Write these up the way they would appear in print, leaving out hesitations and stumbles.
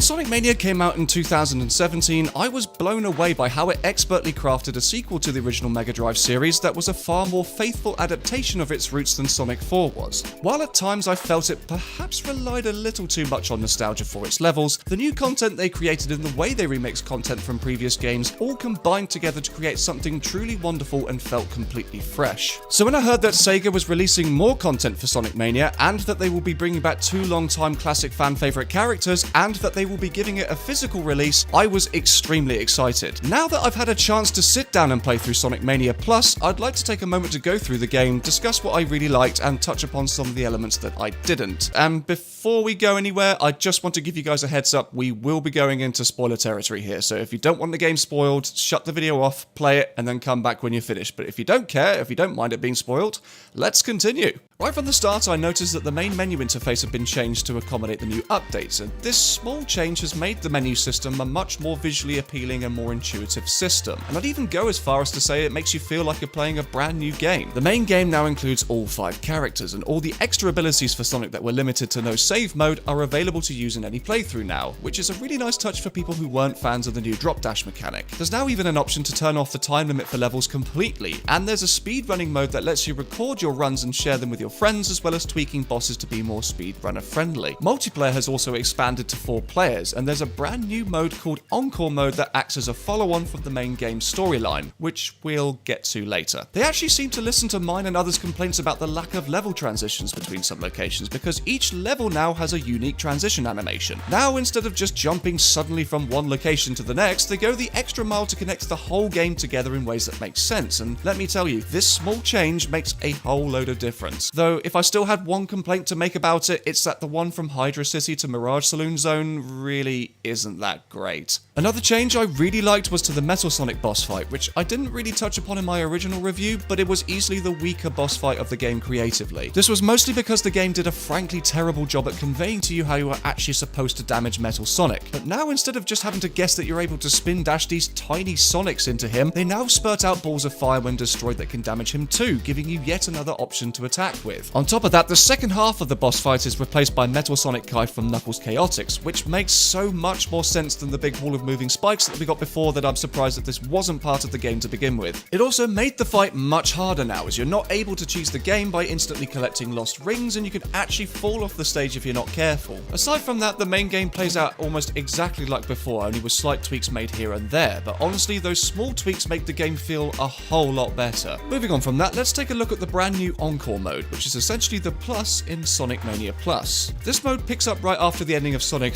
When Sonic Mania came out in 2017, I was blown away by how it expertly crafted a sequel to the original Mega Drive series that was a far more faithful adaptation of its roots than Sonic 4 was. While at times I felt it perhaps relied a little too much on nostalgia for its levels, the new content they created and the way they remixed content from previous games all combined together to create something truly wonderful and felt completely fresh. So when I heard that Sega was releasing more content for Sonic Mania, and that they will be bringing back two long-time classic fan favourite characters, and that they will be giving it a physical release, I was extremely excited. Now that I've had a chance to sit down and play through Sonic Mania Plus, I'd like to take a moment to go through the game, discuss what I really liked, and touch upon some of the elements that I didn't. And before we go anywhere, I just want to give you guys a heads up, we will be going into spoiler territory here, so if you don't want the game spoiled, shut the video off, play it, and then come back when you're finished. But if you don't care, if you don't mind it being spoiled, let's continue. Right from the start, I noticed that the main menu interface had been changed to accommodate the new updates, and this small change has made the menu system a much more visually appealing and more intuitive system. And I'd even go as far as to say it makes you feel like you're playing a brand new game. The main game now includes all 5 characters, and all the extra abilities for Sonic that were limited to no save mode are available to use in any playthrough now, which is a really nice touch for people who weren't fans of the new drop dash mechanic. There's now even an option to turn off the time limit for levels completely, and there's a speedrunning mode that lets you record your runs and share them with your friends, as well as tweaking bosses to be more speedrunner friendly. Multiplayer has also expanded to 4 players, and there's a brand new mode called Encore Mode that acts as a follow-on from the main game storyline, which we'll get to later. They actually seem to listen to mine and others' complaints about the lack of level transitions between some locations, because each level now has a unique transition animation. Now, instead of just jumping suddenly from one location to the next, they go the extra mile to connect the whole game together in ways that make sense, and let me tell you, this small change makes a whole load of difference. Though, if I still had one complaint to make about it, it's that the one from Hydra City to Mirage Saloon Zone really isn't that great. Another change I really liked was to the Metal Sonic boss fight, which I didn't really touch upon in my original review, but it was easily the weaker boss fight of the game creatively. This was mostly because the game did a frankly terrible job at conveying to you how you are actually supposed to damage Metal Sonic. But now, instead of just having to guess that you're able to spin dash these tiny Sonics into him, they now spurt out balls of fire when destroyed that can damage him too, giving you yet another option to attack with. On top of that, the second half of the boss fight is replaced by Metal Sonic Kai from Knuckles Chaotix, which makes so much more sense than the big wall of moving spikes that we got before that I'm surprised that this wasn't part of the game to begin with. It also made the fight much harder now, as you're not able to cheese the game by instantly collecting lost rings, and you can actually fall off the stage if you're not careful. Aside from that, the main game plays out almost exactly like before, only with slight tweaks made here and there, but honestly, those small tweaks make the game feel a whole lot better. Moving on from that, let's take a look at the brand new Encore mode, which is essentially the plus in Sonic Mania Plus. This mode picks up right after the ending of Sonic...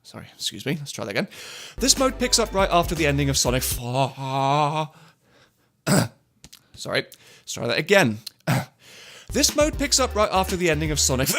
Sorry, excuse me, let's try that again. This mode picks up right after the ending of Sonic... Sorry, let's try that again. This mode picks up right after the ending of Sonic...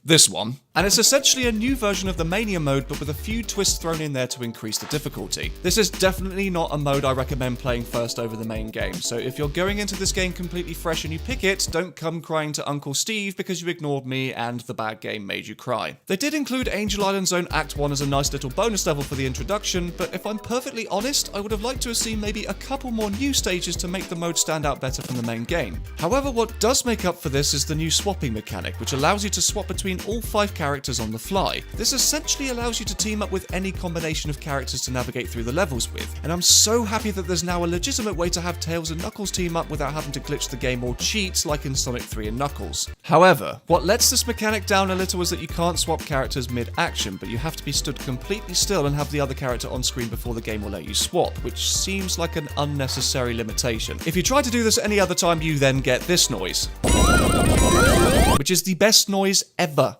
This one. And it's essentially a new version of the Mania mode, but with a few twists thrown in there to increase the difficulty. This is definitely not a mode I recommend playing first over the main game, so if you're going into this game completely fresh and you pick it, don't come crying to Uncle Steve because you ignored me and the bad game made you cry. They did include Angel Island Zone Act 1 as a nice little bonus level for the introduction, but if I'm perfectly honest, I would have liked to have seen maybe a couple more new stages to make the mode stand out better from the main game. However, what does make up for this is the new swapping mechanic, which allows you to swap between all 5 characters on the fly. This essentially allows you to team up with any combination of characters to navigate through the levels with, and I'm so happy that there's now a legitimate way to have Tails and Knuckles team up without having to glitch the game or cheat like in Sonic 3 and Knuckles. However, what lets this mechanic down a little is that you can't swap characters mid-action, but you have to be stood completely still and have the other character on screen before the game will let you swap, which seems like an unnecessary limitation. If you try to do this any other time, you then get this noise, which is the best noise ever.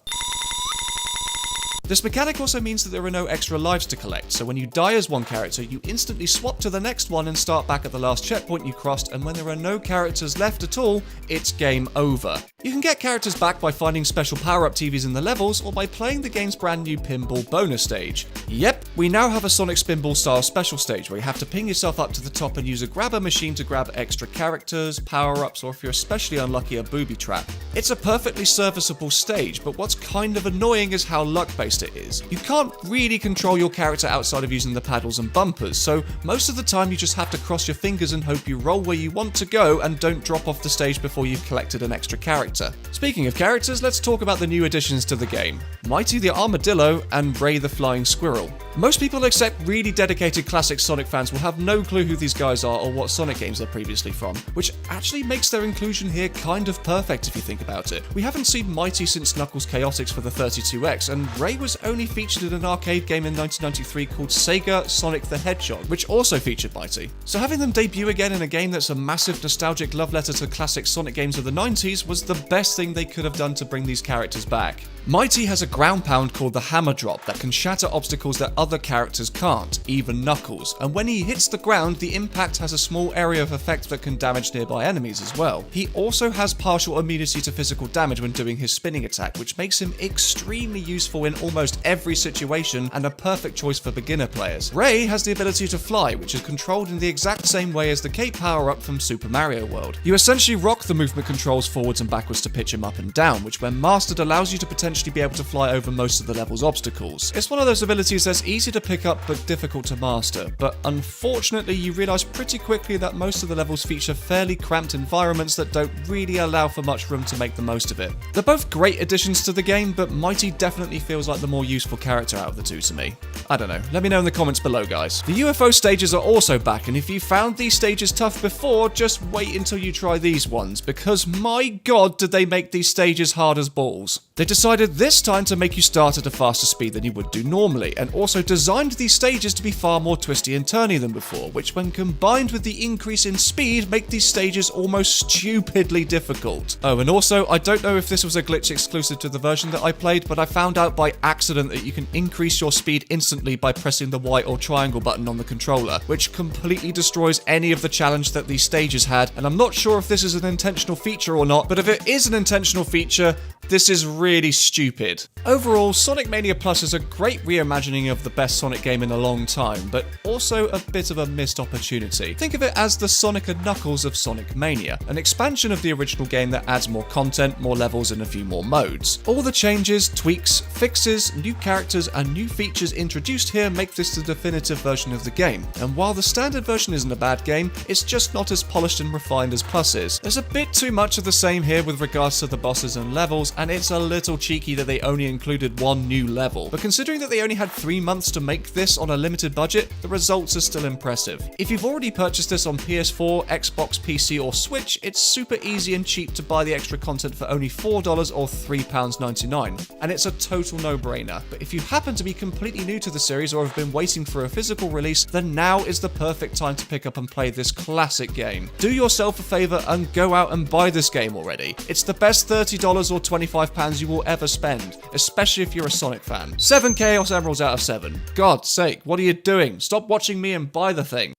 This mechanic also means that there are no extra lives to collect, so when you die as one character, you instantly swap to the next one and start back at the last checkpoint you crossed, and when there are no characters left at all, it's game over. You can get characters back by finding special power-up TVs in the levels, or by playing the game's brand new pinball bonus stage. Yep, we now have a Sonic Spinball style special stage where you have to ping yourself up to the top and use a grabber machine to grab extra characters, power-ups, or if you're especially unlucky, a booby trap. It's a perfectly serviceable stage, but what's kind of annoying is how luck-based fast it is. You can't really control your character outside of using the paddles and bumpers, so most of the time you just have to cross your fingers and hope you roll where you want to go and don't drop off the stage before you've collected an extra character. Speaking of characters, let's talk about the new additions to the game. Mighty the Armadillo and Ray the Flying Squirrel. Most people except really dedicated classic Sonic fans will have no clue who these guys are or what Sonic games they're previously from, which actually makes their inclusion here kind of perfect if you think about it. We haven't seen Mighty since Knuckles Chaotix for the 32X, and Ray was only featured in an arcade game in 1993 called Sega Sonic the Hedgehog, which also featured Mighty. So having them debut again in a game that's a massive nostalgic love letter to classic Sonic games of the 90s was the best thing they could have done to bring these characters back. Mighty has a ground pound called the Hammer Drop that can shatter obstacles that other characters can't, even Knuckles, and when he hits the ground, the impact has a small area of effect that can damage nearby enemies as well. He also has partial immunity to physical damage when doing his spinning attack, which makes him extremely useful in almost every situation and a perfect choice for beginner players. Ray has the ability to fly, which is controlled in the exact same way as the cape power-up from Super Mario World. You essentially rock the movement controls forwards and backwards to pitch him up and down, which when mastered allows you to potentially be able to fly over most of the level's obstacles. It's one of those abilities that's easy to pick up but difficult to master, but unfortunately you realise pretty quickly that most of the levels feature fairly cramped environments that don't really allow for much room to make the most of it. They're both great additions to the game, but Mighty definitely feels like the more useful character out of the two to me. I don't know, let me know in the comments below, guys. The UFO stages are also back, and if you found these stages tough before, just wait until you try these ones, because my god did they make these stages hard as balls. They decided this time to make you start at a faster speed than you would do normally, and also designed these stages to be far more twisty and turny than before, which when combined with the increase in speed make these stages almost stupidly difficult. Oh, and also, I don't know if this was a glitch exclusive to the version that I played, but I found out by accident that you can increase your speed instantly by pressing the Y or triangle button on the controller, which completely destroys any of the challenge that these stages had, and I'm not sure if this is an intentional feature or not, but if it is an intentional feature, this is really stupid. Overall, Sonic Mania Plus is a great reimagining of the best Sonic game in a long time, but also a bit of a missed opportunity. Think of it as the Sonic and Knuckles of Sonic Mania, an expansion of the original game that adds more content, more levels, and a few more modes. All the changes, tweaks, fixes, new characters, and new features introduced here make this the definitive version of the game, and while the standard version isn't a bad game, it's just not as polished and refined as Plus is. There's a bit too much of the same here with regards to the bosses and levels, and it's a little cheeky that they only included one new level. But considering that they only had 3 months to make this on a limited budget, the results are still impressive. If you've already purchased this on PS4, Xbox, PC, or Switch, it's super easy and cheap to buy the extra content for only $4 or £3.99, and it's a total no-brainer. But if you happen to be completely new to the series or have been waiting for a physical release, then now is the perfect time to pick up and play this classic game. Do yourself a favour and go out and buy this game already. It's the best $30 or £25 you will ever spend, especially if you're a Sonic fan. 7 Chaos Emeralds out of 7. God's sake, what are you doing? Stop watching me and buy the thing.